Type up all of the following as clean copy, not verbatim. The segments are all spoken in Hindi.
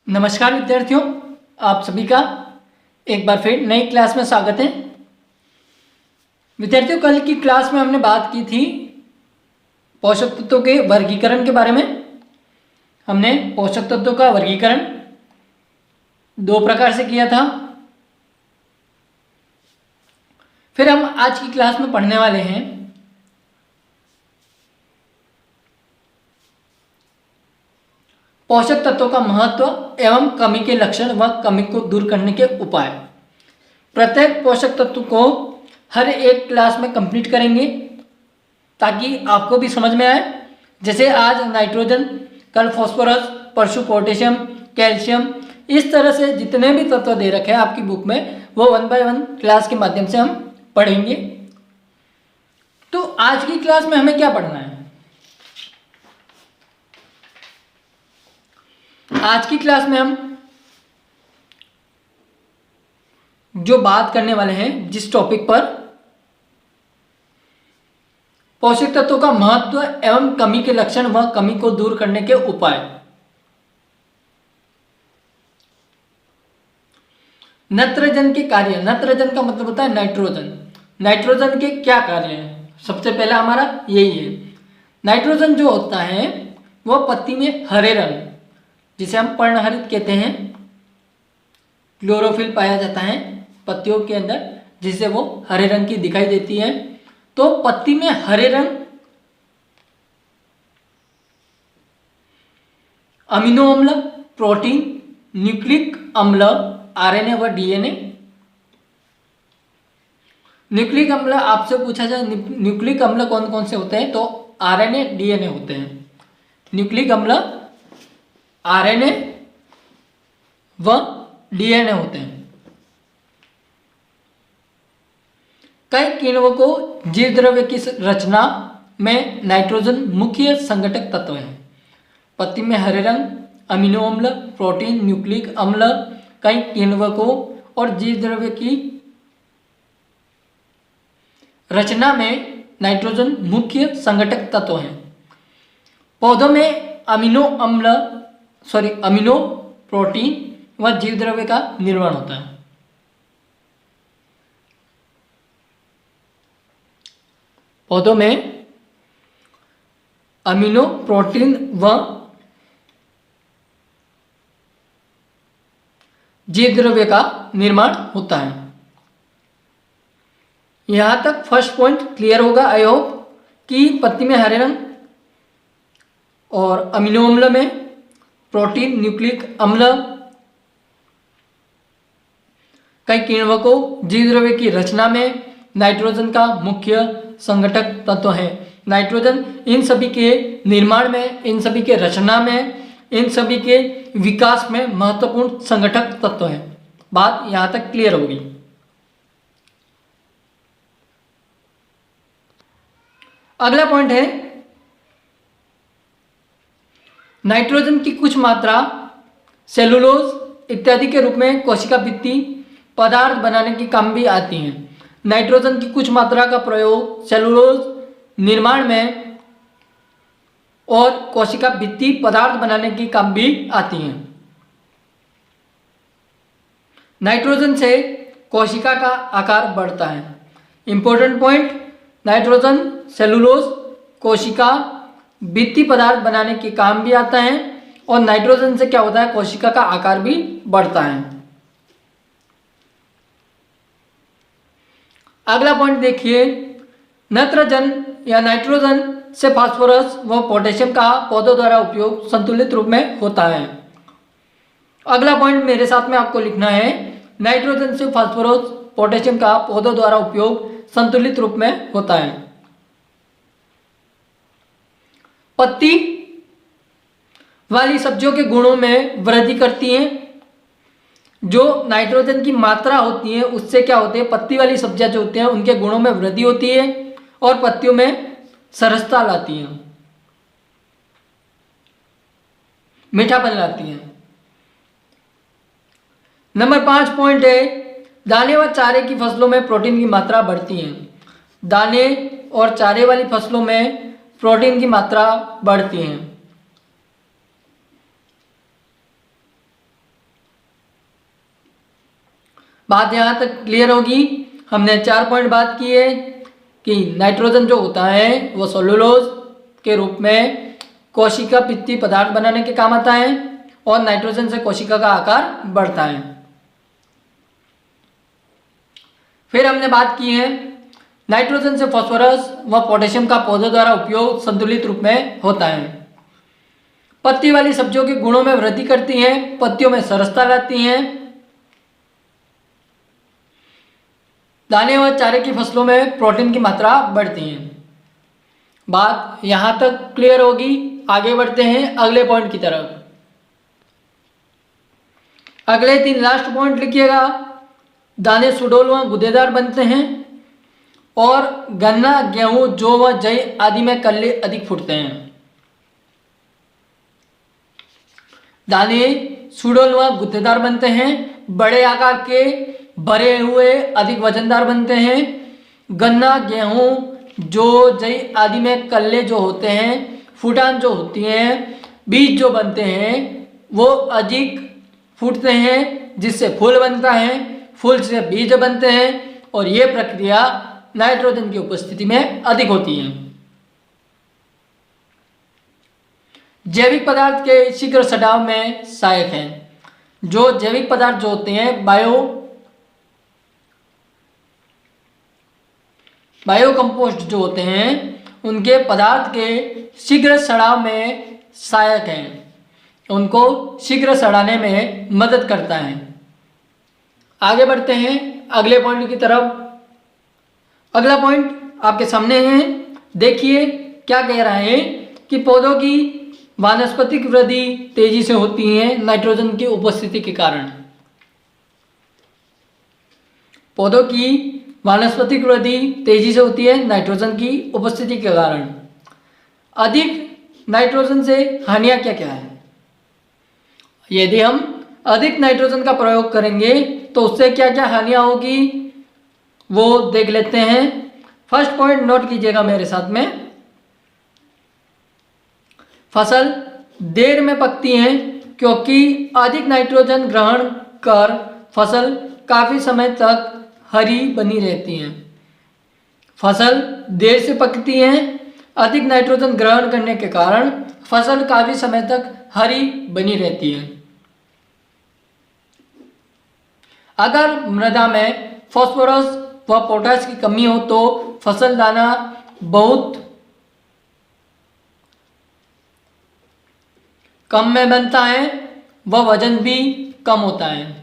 नमस्कार विद्यार्थियों, आप सभी का एक बार फिर नई क्लास में स्वागत है। विद्यार्थियों, कल की क्लास में हमने बात की थी पोषक तत्वों के वर्गीकरण के बारे में। हमने पोषक तत्वों का वर्गीकरण दो प्रकार से किया था। फिर हम आज की क्लास में पढ़ने वाले हैं पोषक तत्वों का महत्व एवं कमी के लक्षण व कमी को दूर करने के उपाय। प्रत्येक पोषक तत्व को हर एक क्लास में कंप्लीट करेंगे ताकि आपको भी समझ में आए। जैसे आज नाइट्रोजन, कल फॉस्फोरस, परसों पोटेशियम, कैल्शियम, इस तरह से जितने भी तत्व दे रखे हैं आपकी बुक में वो 1 बाय 1 क्लास के माध्यम से हम पढ़ेंगे। तो आज की क्लास में हमें क्या पढ़ना है? आज की क्लास में हम जो बात करने वाले हैं, जिस टॉपिक पर पोषक तत्वों का महत्व एवं कमी के लक्षण व कमी को दूर करने के उपाय। नत्रजन के कार्य। नत्रजन का मतलब होता है नाइट्रोजन। नाइट्रोजन के क्या कार्य हैं? सबसे पहला हमारा यही है, नाइट्रोजन जो होता है वह पत्ती में हरे रंग, जिसे हम पर्णहरित कहते हैं, क्लोरोफिल पाया जाता है पत्तियों के अंदर, जिससे वो हरे रंग की दिखाई देती है। तो पत्ती में हरे रंग अमीनो अम्ल, प्रोटीन, न्यूक्लिक अम्ल, आरएनए व डीएनए। न्यूक्लिक अम्ल आपसे पूछा जाए न्यूक्लिक अम्ल कौन कौन से होते हैं, तो आरएनए, डीएनए होते हैं। न्यूक्लिक अम्ल आरएनए व डीएनए होते हैं। कई किण्वकों जीव द्रव्य की रचना में नाइट्रोजन मुख्य संघटक तत्व है। पत्ती में हरे रंग, अमीनो अम्ल, प्रोटीन, न्यूक्लिक अम्ल, कई किण्वकों और जीव द्रव्य की रचना में नाइट्रोजन मुख्य संघटक तत्व है। पौधों में अमीनो, प्रोटीन व जीव द्रव्य का निर्माण होता है। पौधों में अमीनो, प्रोटीन व जीव द्रव्य का निर्माण होता है। यहां तक फर्स्ट पॉइंट क्लियर होगा, आई होप, कि पत्ती में हरे रंग और अमीनो अम्ल में प्रोटीन, न्यूक्लिक अम्ल, कई किण्वकों जीव द्रव्य की रचना में नाइट्रोजन का मुख्य संघटक तत्व है। नाइट्रोजन इन सभी के निर्माण में, इन सभी के रचना में, इन सभी के विकास में महत्वपूर्ण संघटक तत्व है। बात यहां तक क्लियर होगी। अगला पॉइंट है नाइट्रोजन की कुछ मात्रा सेलुलोज इत्यादि के रूप में कोशिका भित्ति पदार्थ बनाने के काम भी आती हैं। नाइट्रोजन की कुछ मात्रा का प्रयोग सेलुलोज निर्माण में और कोशिका भित्ति पदार्थ बनाने के काम भी आती हैं। नाइट्रोजन से कोशिका का आकार बढ़ता है। इंपॉर्टेंट पॉइंट, नाइट्रोजन सेलुलोज कोशिका भित्ति पदार्थ बनाने के काम भी आता है और नाइट्रोजन से क्या होता है, कोशिका का आकार भी बढ़ता है। अगला पॉइंट देखिए, नत्रजन या नाइट्रोजन से फास्फोरस व पोटेशियम का पौधों द्वारा उपयोग संतुलित रूप में होता है। अगला पॉइंट मेरे साथ में आपको लिखना है, नाइट्रोजन से फास्फोरस, पोटेशियम का पौधों द्वारा उपयोग संतुलित रूप में होता है। पत्ती वाली सब्जियों के गुणों में वृद्धि करती हैं। जो नाइट्रोजन की मात्रा होती है उससे क्या होते हैं, पत्ती वाली सब्जियां जो होती हैं उनके गुणों में वृद्धि होती है और पत्तियों में सरसता लाती हैं, मीठापन लाती हैं। नंबर 5 पॉइंट है, दाने व चारे की फसलों में प्रोटीन की मात्रा बढ़ती है। दाने और चारे वाली फसलों में प्रोटीन की मात्रा बढ़ती है। बात यहाँ तक क्लियर होगी। हमने 4 पॉइंट बात की है कि नाइट्रोजन जो होता है वो सेलुलोज के रूप में कोशिका भित्ति पदार्थ बनाने के काम आता है और नाइट्रोजन से कोशिका का आकार बढ़ता है। फिर हमने बात की है नाइट्रोजन से फास्फोरस व पोटेशियम का पौधों द्वारा उपयोग संतुलित रूप में होता है। पत्ती वाली सब्जियों के गुणों में वृद्धि करती हैं, पत्तियों में सरसता लाती हैं। दाने व चारे की फसलों में प्रोटीन की मात्रा बढ़ती है। बात यहां तक क्लियर होगी। आगे बढ़ते हैं अगले पॉइंट की तरफ। अगले 3 लास्ट पॉइंट लिखिएगा। दाने सुडौल व गुदेदार बनते हैं और गन्ना, गेहूं, जौ व जई आदि में कल्ले अधिक फूटते हैं। दाने सुडौल व गुदेदार बनते हैं, बड़े आकार के, भरे हुए, अधिक वजनदार बनते हैं। गन्ना, गेहूं, जौ, जई आदि में कल्ले जो होते हैं, फूटान जो होती हैं, बीज जो बनते हैं वो अधिक फूटते हैं, जिससे फूल बनता है, फूल से बीज बनते हैं और ये प्रक्रिया नाइट्रोजन की उपस्थिति में अधिक होती है। जैविक पदार्थ के शीघ्र सड़ाव में सहायक हैं। जो जैविक पदार्थ जो होते हैं बायो कंपोस्ट जो होते हैं उनके पदार्थ के शीघ्र सड़ाव में सहायक हैं, उनको शीघ्र सड़ाने में मदद करता है। आगे बढ़ते हैं अगले पॉइंट की तरफ। अगला पॉइंट आपके सामने है, देखिए क्या कह रहा है कि पौधों की वानस्पतिक वृद्धि तेजी से होती है नाइट्रोजन की उपस्थिति के कारण। पौधों की वानस्पतिक वृद्धि तेजी से होती है नाइट्रोजन की उपस्थिति के कारण। अधिक नाइट्रोजन से हानियां क्या क्या है? यदि हम अधिक नाइट्रोजन का प्रयोग करेंगे तो उससे क्या क्या हानियां होगी वो देख लेते हैं। फर्स्ट पॉइंट नोट कीजिएगा मेरे साथ में। फसल देर में पकती है क्योंकि अधिक नाइट्रोजन ग्रहण कर फसल काफी समय तक हरी बनी रहती है। फसल देर से पकती है, अधिक नाइट्रोजन ग्रहण करने के कारण फसल काफी समय तक हरी बनी रहती है। अगर मृदा में फास्फोरस व पोटाश की कमी हो तो फसल दाना बहुत कम में बनता है व वजन भी कम होता है।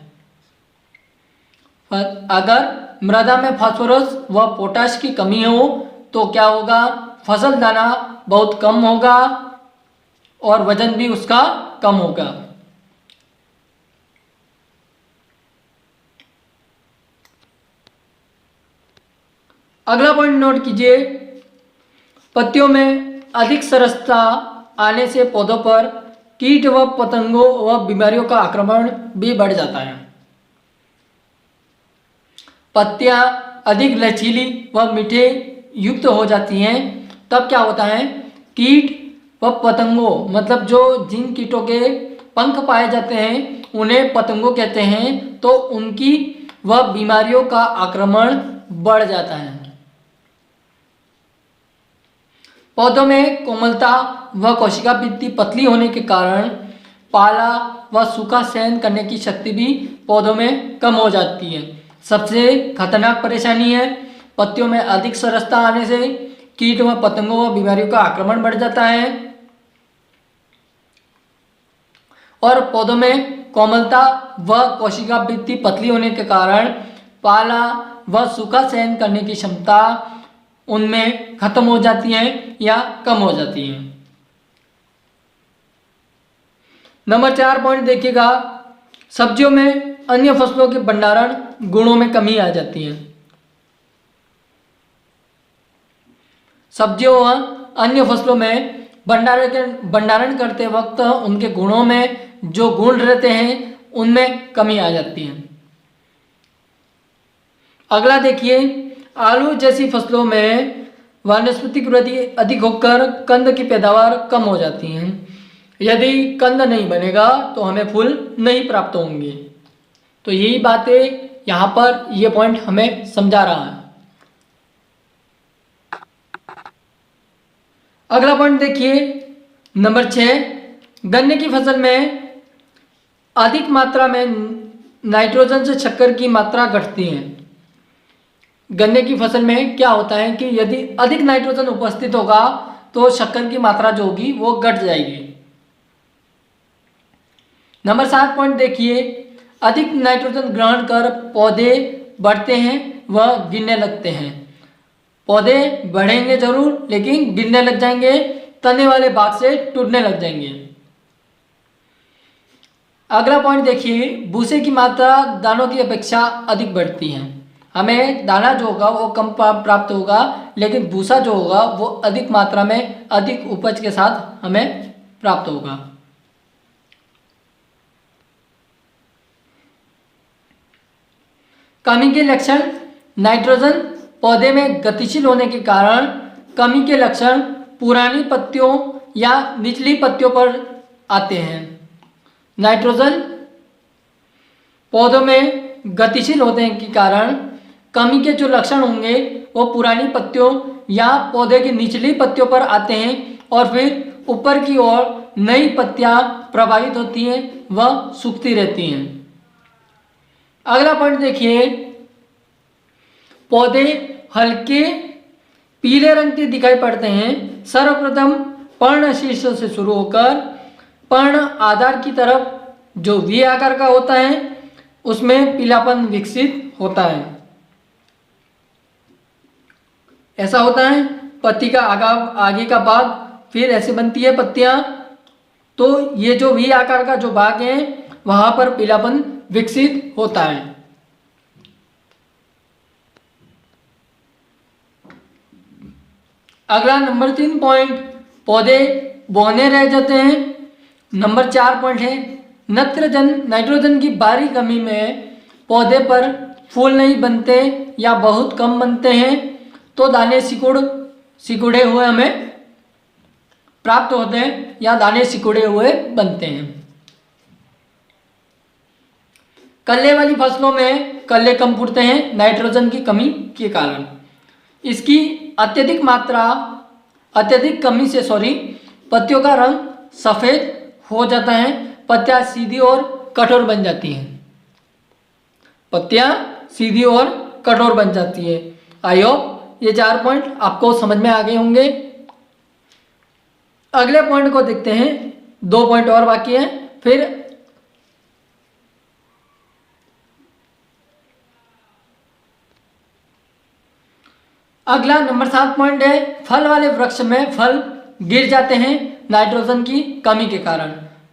अगर मृदा में फास्फोरस व पोटाश की कमी हो तो क्या होगा? फसल दाना बहुत कम होगा और वजन भी उसका कम होगा। अगला पॉइंट नोट कीजिए। पत्तियों में अधिक सरसता आने से पौधों पर कीट व पतंगों व बीमारियों का आक्रमण भी बढ़ जाता है। पत्तियां अधिक लचीली व मीठे युक्त हो जाती हैं, तब क्या होता है? कीट व पतंगों मतलब जो जिन कीटों के पंख पाए जाते हैं उन्हें पतंगों कहते हैं, तो उनकी व बीमारियों का आक्रमण बढ़ जाता है। पौधों में कोमलता व कोशिका भित्ति पतली होने के कारण पाला व सूखा सहन करने की शक्ति भी पौधों में कम हो जाती है। सबसे खतरनाक परेशानी है पत्तियों में अधिक सरसता आने से कीट व पतंगों व बीमारियों का आक्रमण बढ़ जाता है और पौधों में कोमलता व कोशिका भित्ति पतली होने के कारण पाला व सूखा सहन करने की क्षमता उनमें खत्म हो जाती है या कम हो जाती है। नंबर 4 पॉइंट देखिएगा। सब्जियों में अन्य फसलों के भंडारण गुणों में कमी आ जाती है। सब्जियों व अन्य फसलों में भंडारण करते वक्त उनके गुणों में जो गुण रहते हैं उनमें कमी आ जाती है। अगला देखिए, आलू जैसी फसलों में वानस्पतिक वृद्धि अधिक होकर कंद की पैदावार कम हो जाती है। यदि कंद नहीं बनेगा तो हमें फूल नहीं प्राप्त होंगे। तो यही बातें यहाँ पर ये पॉइंट हमें समझा रहा है। अगला पॉइंट देखिए नंबर 6, गन्ने की फसल में अधिक मात्रा में नाइट्रोजन से शक्कर की मात्रा घटती है। गन्ने की फसल में क्या होता है कि यदि अधिक नाइट्रोजन उपस्थित होगा तो शक्कर की मात्रा जो होगी वो घट जाएगी। नंबर 7 पॉइंट देखिए, अधिक नाइट्रोजन ग्रहण कर पौधे बढ़ते हैं व गिरने लगते हैं। पौधे बढ़ेंगे जरूर लेकिन गिरने लग जाएंगे, तने वाले भाग से टूटने लग जाएंगे। अगला पॉइंट देखिए, भूसे की मात्रा दानों की अपेक्षा अधिक बढ़ती है। हमें दाना जो होगा वो कम प्राप्त होगा लेकिन भूसा जो होगा वो अधिक मात्रा में अधिक उपज के साथ हमें प्राप्त होगा। कमी के लक्षण, नाइट्रोजन पौधे में गतिशील होने के कारण कमी के लक्षण पुरानी पत्तियों या निचली पत्तियों पर आते हैं। नाइट्रोजन पौधों में गतिशील होने के कारण कमी के जो लक्षण होंगे वो पुरानी पत्तियों या पौधे की निचली पत्तियों पर आते हैं और फिर ऊपर की ओर नई पत्तियां प्रभावित होती हैं व सूखती रहती हैं। अगला पॉइंट देखिए, पौधे हल्के पीले रंग के दिखाई पड़ते हैं। सर्वप्रथम पर्ण शीर्ष से शुरू होकर पर्ण आधार की तरफ जो वी आकार का होता है उसमें पीलापन विकसित होता है। ऐसा होता है, पत्ती का आगे का भाग फिर ऐसे बनती है पत्तियां, तो ये जो वी आकार का जो भाग है वहां पर पीलापन विकसित होता है। अगला नंबर 3 पॉइंट, पौधे बौने रह जाते हैं। नंबर 4 पॉइंट है, नाइट्रोजन की भारी कमी में पौधे पर फूल नहीं बनते या बहुत कम बनते हैं तो दाने सिकुड़े हुए हमें प्राप्त होते हैं या दाने सिकुड़े हुए बनते हैं। कल्ले वाली फसलों में कल्ले कम फूटते हैं नाइट्रोजन की कमी के कारण। इसकी अत्यधिक कमी से पत्तियों का रंग सफ़ेद हो जाता है, पत्तियां सीधी और कठोर बन जाती हैं। पत्तियां सीधी और कठोर बन जाती है। आई होप ये 4 पॉइंट आपको समझ में आ गए होंगे। अगले पॉइंट को देखते हैं, 2 पॉइंट और बाकी है। फिर अगला नंबर 7 पॉइंट है, फल वाले वृक्ष में फल गिर जाते हैं नाइट्रोजन की कमी के कारण।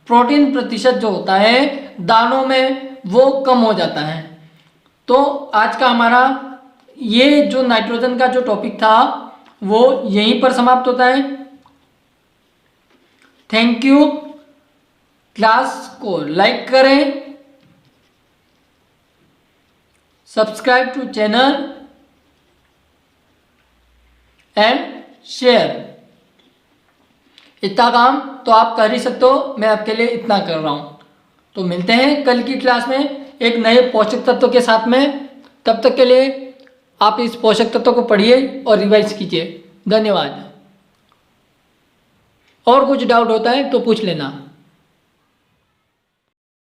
प्रोटीन प्रतिशत जो होता है दानों में वो कम हो जाता है। तो आज का हमारा ये जो नाइट्रोजन का जो टॉपिक था वो यहीं पर समाप्त होता है। Thank you. क्लास को लाइक करें, subscribe to channel and share. इतना काम तो आप कर ही सकते हो, मैं आपके लिए इतना कर रहा हूं। तो मिलते हैं कल की क्लास में एक नए पोषक तत्व के साथ में। तब तक के लिए आप इस पोषक तत्व को पढ़िए और रिवाइज कीजिए। धन्यवाद। और कुछ डाउट होता है तो पूछ लेना।